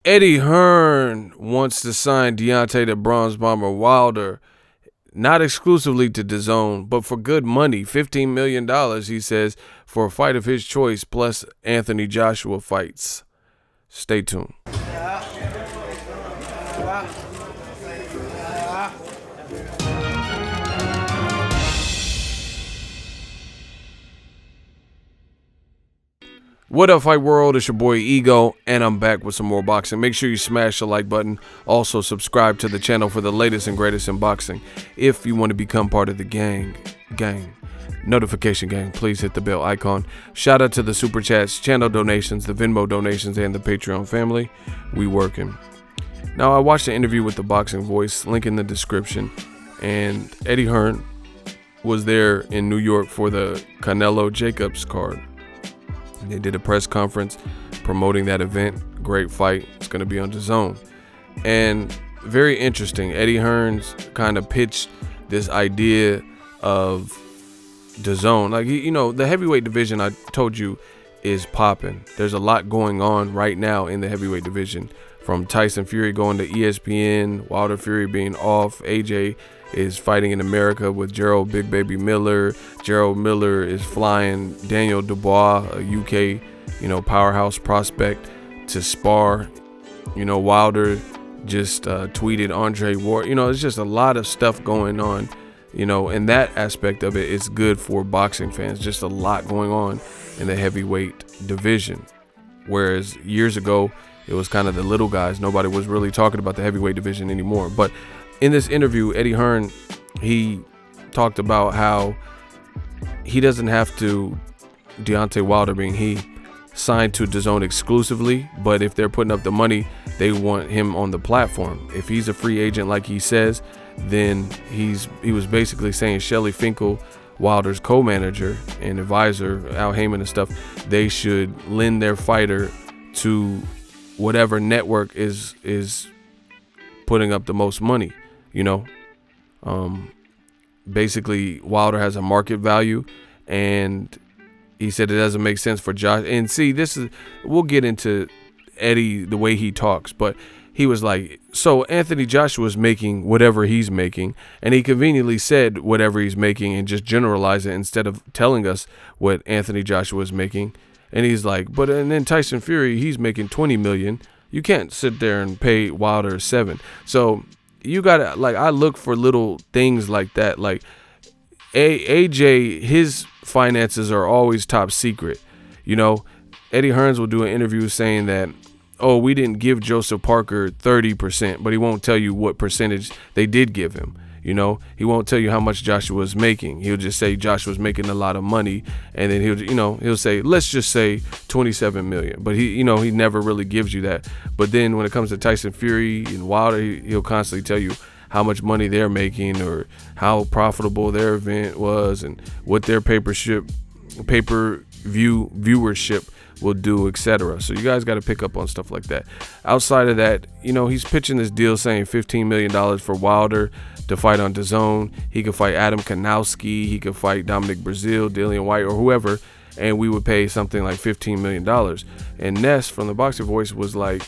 Eddie Hearn wants to sign Deontay the Bronze Bomber Wilder, not exclusively to DAZN, but for good money, $15 million, he says, for a fight of his choice, plus Anthony Joshua fights. Stay tuned. What up, Fight World? It's your boy Ego, and I'm back with some more boxing. Make sure you smash the like button. Also, subscribe to the channel for the latest and greatest in boxing. If you want to become part of the gang, notification gang, please hit the bell icon. Shout out to the super chats, channel donations, the Venmo donations, and the Patreon family. We working. Now, I watched the interview with the Boxing Voice, link in the description, and Eddie Hearn was there in New York for the Canelo Jacobs card. They did a press conference promoting that event. Great fight. It's going to be on DAZN. And very interesting. Eddie Hearn's kind of pitched this idea of DAZN. Like, the heavyweight division, I told you, is popping. There's a lot going on right now in the heavyweight division. From Tyson Fury going to ESPN, Wilder Fury being off, AJ is fighting in America with Gerald Big Baby Miller. Gerald Miller is flying Daniel Dubois, a UK, powerhouse prospect, to spar. Wilder just tweeted Andre Ward. It's just a lot of stuff going on. And that aspect of it is good for boxing fans. Just a lot going on in the heavyweight division. Whereas years ago, it was kind of the little guys. Nobody was really talking about the heavyweight division anymore. But in this interview, Eddie Hearn, he talked about how he doesn't have to, Deontay Wilder being he, signed to DAZN exclusively, but if they're putting up the money, they want him on the platform. If he's a free agent like he says, then he was basically saying Shelly Finkel, Wilder's co-manager and advisor, Al Heyman and stuff, they should lend their fighter to whatever network is putting up the most money. Basically Wilder has a market value, and he said it doesn't make sense for Josh. And see, we'll get into Eddie, the way he talks, but he was like, so Anthony Joshua's making whatever he's making, and he conveniently said whatever he's making and just generalized it instead of telling us what Anthony Joshua is making. And he's like, and then Tyson Fury, he's making $20 million. You can't sit there and pay Wilder $7 million. So you gotta, I look for little things like that. Like AJ, his finances are always top secret. Eddie Hearns will do an interview saying that, we didn't give Joseph Parker 30%, but he won't tell you what percentage they did give him. He won't tell you how much Joshua's making. He'll just say Joshua's making a lot of money, and then he'll say, let's just say 27 million. But he never really gives you that. But then when it comes to Tyson Fury and Wilder, he'll constantly tell you how much money they're making or how profitable their event was and what their pay-per-view viewership will do, etc. So you guys got to pick up on stuff like that. Outside of that, he's pitching this deal saying $15 million for Wilder to fight on DAZN. He could fight Adam Kanowski, he could fight Dominic Breazeale, Dillian White, or whoever, and we would pay something like $15 million. And Ness from the Boxing Voice was like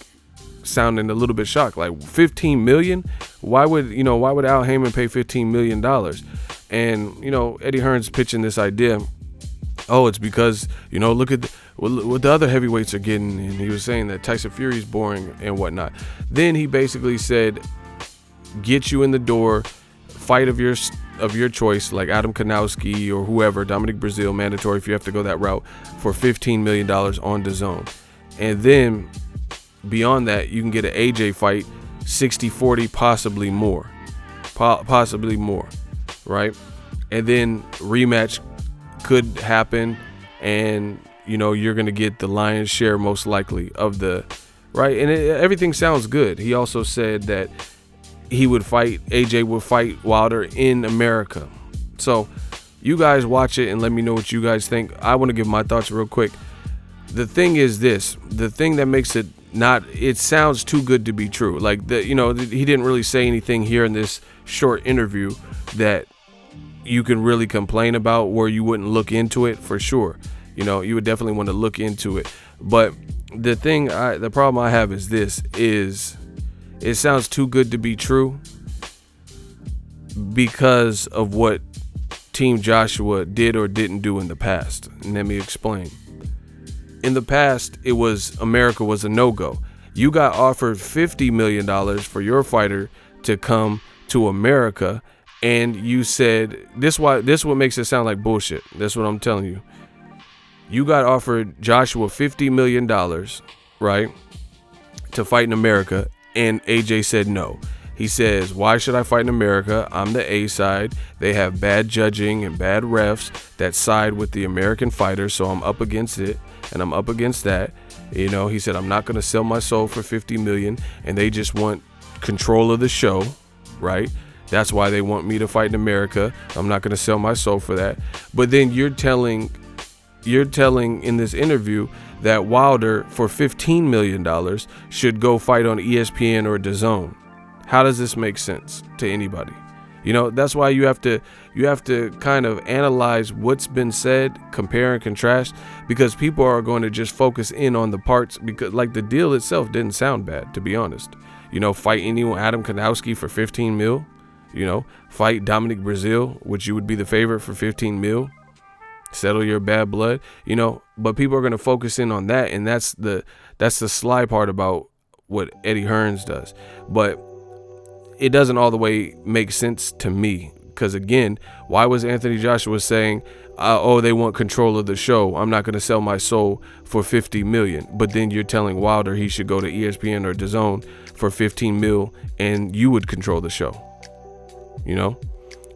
sounding a little bit shocked, like $15 million? Why would Al Heyman pay $15 million? And Eddie Hearn's pitching this idea. It's because look at what the other heavyweights are getting, and he was saying that Tyson Fury's boring and whatnot. Then he basically said, get you in the door, fight of your choice, like Adam Kanowski or whoever, Dominic Breazeale, mandatory if you have to go that route, for $15 million on DAZN. And then beyond that, you can get an AJ fight, 60-40, possibly more, right? And then rematch could happen, and you're gonna get the lion's share most likely of the right. And everything sounds good. He also said that AJ would fight Wilder in America. So you guys watch it and let me know what you guys think. I want to give my thoughts real quick. The thing is this, the thing that makes it sounds too good to be true. Like he didn't really say anything here in this short interview that you can really complain about where you wouldn't look into it for sure. You would definitely want to look into it. But the problem I have is this: is it sounds too good to be true because of what Team Joshua did or didn't do in the past. And let me explain. In the past, it was America was a no-go. You got offered $50 million for your fighter to come to America, and you said this what makes it sound like bullshit. That's what I'm telling you. You got offered Joshua $50 million, right, to fight in America, and AJ said no. He says, why should I fight in America? I'm the A side. They have bad judging and bad refs that side with the American fighters, so I'm up against it, and I'm up against that. You know, he said, I'm not going to sell my soul for $50 million, and they just want control of the show, right? That's why they want me to fight in America. I'm not going to sell my soul for that. But then you're telling in this interview that Wilder for $15 million should go fight on ESPN or DAZN. How does this make sense to anybody? You know, that's why you have to kind of analyze what's been said, compare and contrast, because people are going to just focus in on the parts, because like the deal itself didn't sound bad, to be honest. You know, fight anyone, Adam Kanowski for 15 mil, you know, fight DOMINIC BREAZEALE, which you would be the favorite for 15 mil, settle your bad blood, you know, but people are going to focus in on that. And that's the sly part about what Eddie Hearns does. But it doesn't all the way make sense to me, because again, why was Anthony Joshua saying, oh, they want control of the show, I'm not going to sell my soul for $50 million, but then you're telling Wilder he should go to ESPN or DAZN for 15 mil and you would control the show, you know?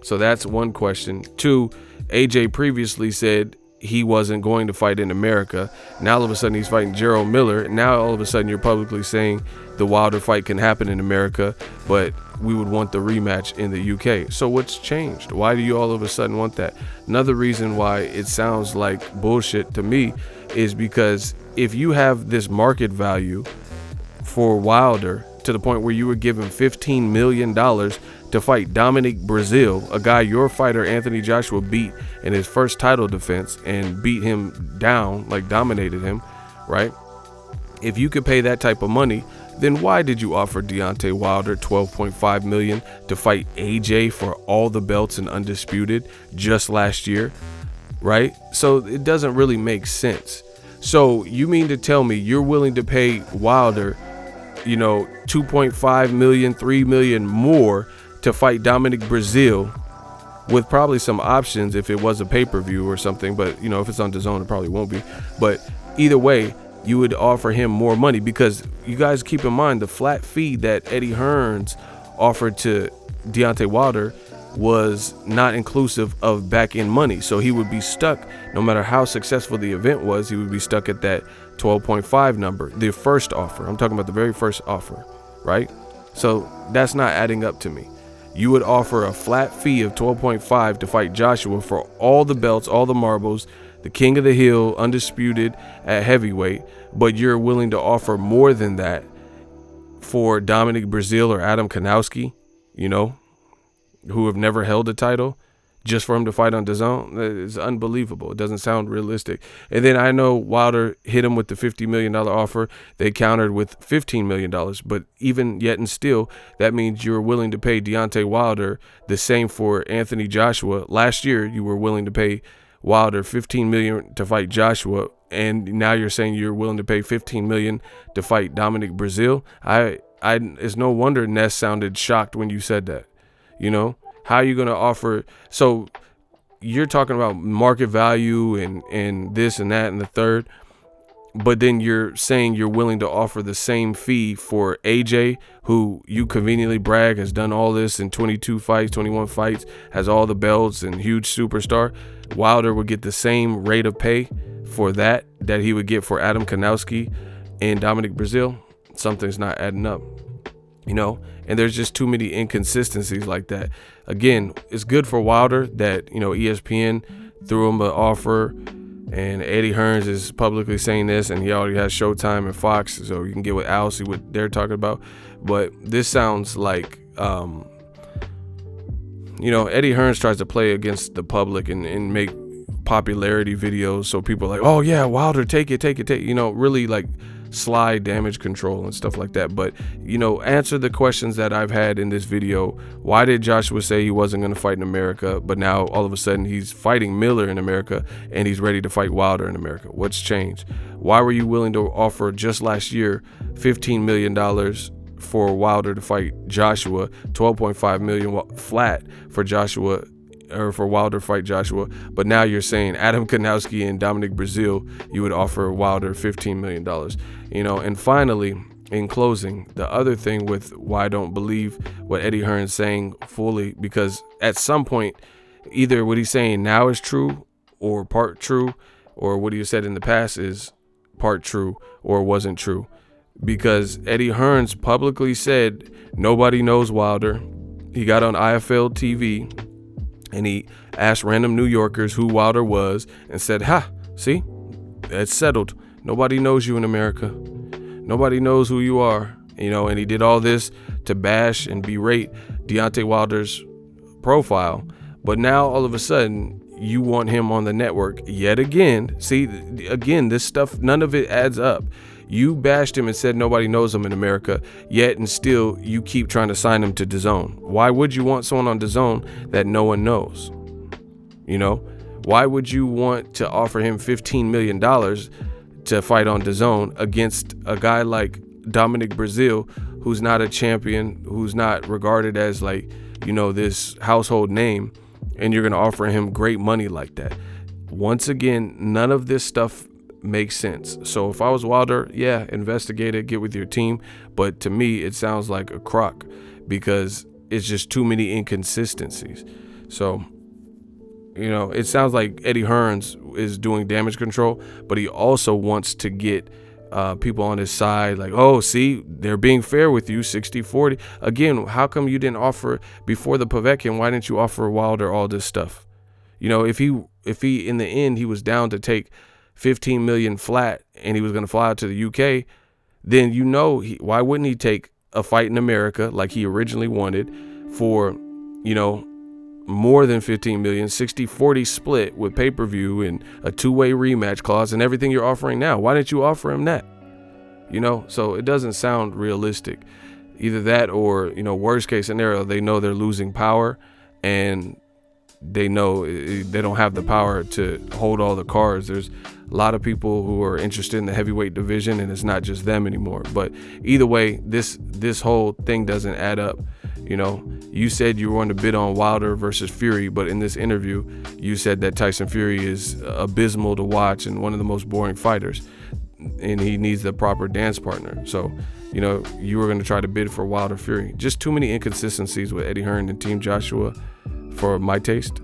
So that's one question. Two, AJ previously said he wasn't going to fight in America. Now all of a sudden he's fighting Gerald Miller. Now all of a sudden you're publicly saying the Wilder fight can happen in America, but we would want the rematch in the UK. So what's changed? Why do you all of a sudden want that? Another reason why it sounds like bullshit to me is because if you have this market value for Wilder to the point where you were given $15 million to fight DOMINIC BREAZEALE, a guy your fighter Anthony Joshua beat in his first title defense and beat him down, like dominated him, right? If you could pay that type of money, then why did you offer Deontay Wilder $12.5 million to fight AJ for all the belts and undisputed just last year, right? So it doesn't really make sense. So you mean to tell me you're willing to pay Wilder, you know, $2.5 million, $3 million more to fight DOMINIC BREAZEALE, with probably some options if it was a pay-per-view or something, but you know, if it's on DAZN it probably won't be. But either way, you would offer him more money, because you guys keep in mind the flat fee that Eddie Hearns offered to Deontay Wilder was not inclusive of back-end money. So he would be stuck, no matter how successful the event was, he would be stuck at that 12.5 number, the first offer. I'm talking about the very first offer, right? So that's not adding up to me. You would offer a flat fee of 12.5 to fight Joshua for all the belts, all the marbles, the king of the hill, undisputed at heavyweight, but you're willing to offer more than that for DOMINIC BREAZEALE or Adam Kanowski, you know, who have never held a title, just for him to fight on DAZN. It's unbelievable. It doesn't sound realistic. And then I know Wilder hit him with the $50 million offer. They countered with $15 million. But even yet and still, that means you're willing to pay Deontay Wilder the same for Anthony Joshua. Last year, you were willing to pay Wilder $15 million to fight Joshua, and now you're saying you're willing to pay $15 million to fight DOMINIC BREAZEALE. It's no wonder Ness sounded shocked when you said that. You know, how are you going to offer? So you're talking about market value and this and that and the third, but then you're saying you're willing to offer the same fee for AJ, who you conveniently brag has done all this in 22 fights, 21 fights, has all the belts and huge superstar. Wilder would get the same rate of pay for that he would get for Adam Kanowski and DOMINIC BREAZEALE. Something's not adding up, you know, and there's just too many inconsistencies like that. Again, it's good for Wilder that, you know, ESPN threw him an offer, and Eddie Hearns is publicly saying this, and he already has Showtime and Fox, so you can get with Al, see what they're talking about. But this sounds like, you know, Eddie Hearns tries to play against the public and make popularity videos, so people are like, oh yeah, Wilder, take it, you know, really like sly damage control and stuff like that. But, you know, answer the questions that I've had in this video. Why did Joshua say he wasn't going to fight in America, but now all of a sudden he's fighting Miller in America and he's ready to fight Wilder in America? What's changed? Why were you willing to offer just last year $15 million for Wilder to fight Joshua, $12.5 million flat for Joshua, or for Wilder fight Joshua, but now you're saying Adam KNOWACKI and DOMINIC BREAZEALE, you would offer Wilder $15 million, you know? And finally, in closing, the other thing with why I don't believe what Eddie Hearn's saying fully, because at some point, either what he's saying now is true or part true, or what he said in the past is part true or wasn't true, because Eddie Hearn's publicly said nobody knows Wilder. He got on IFL TV and he asked random New Yorkers who Wilder was and said, ha, see, it's settled. Nobody knows you in America. Nobody knows who you are, you know. And he did all this to bash and berate Deontay Wilder's profile. But now all of a sudden you want him on the network yet again. See, again, this stuff, none of it adds up. You bashed him and said nobody knows him in America, yet and still you keep trying to sign him to DAZN. Why would you want someone on DAZN that no one knows? You know, why would you want to offer him $15 million to fight on DAZN against a guy like DOMINIC BREAZEALE, who's not a champion, who's not regarded as, like, you know, this household name, and you're going to offer him great money like that? Once again, none of this stuff makes sense. So if I was Wilder, yeah, investigate it, get with your team. But to me, it sounds like a crock because it's just too many inconsistencies. So, you know, it sounds like Eddie Hearns is doing damage control, but he also wants to get people on his side, like, oh, see, they're being fair with you, 60-40. Again, how come you didn't offer before the Povetkin? Why didn't you offer Wilder all this stuff? You know, if he in the end he was down to take 15 million flat and he was going to fly out to the UK, then, you know, why wouldn't he take a fight in America like he originally wanted for, you know, more than 15 million, 60-40 split with pay-per-view and a two-way rematch clause and everything you're offering now? Why didn't you offer him that? You know, so it doesn't sound realistic. Either that or, you know, worst case scenario, they know they're losing power and they know they don't have the power to hold all the cards. There's a lot of people who are interested in the heavyweight division, and it's not just them anymore. But either way, this whole thing doesn't add up. You know, you said you were going to bid on Wilder versus Fury, but in this interview, you said that Tyson Fury is abysmal to watch and one of the most boring fighters, and he needs the proper dance partner. So, you know, you were going to try to bid for Wilder Fury. Just too many inconsistencies with Eddie Hearn and Team Joshua for my taste.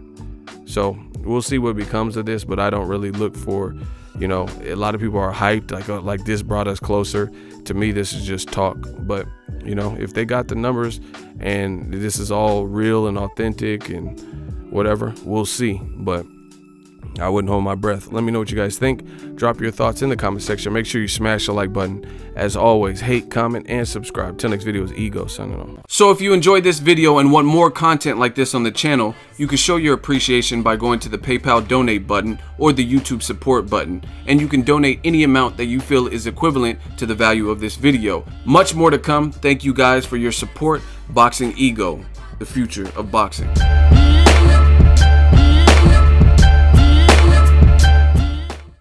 So we'll see what becomes of this, but I don't really look for, you know, a lot of people are hyped, like this brought us closer. To me, this is just talk. But, you know, if they got the numbers and this is all real and authentic and whatever, we'll see. But I wouldn't hold my breath. Let me know what you guys think. Drop your thoughts in the comment section. Make sure you smash the like button. As always, hate, comment, and subscribe. Till next video is Ego signing off. So if you enjoyed this video and want more content like this on the channel, you can show your appreciation by going to the PayPal donate button or the YouTube support button. And you can donate any amount that you feel is equivalent to the value of this video. Much more to come. Thank you guys for your support. Boxingego, the future of boxing.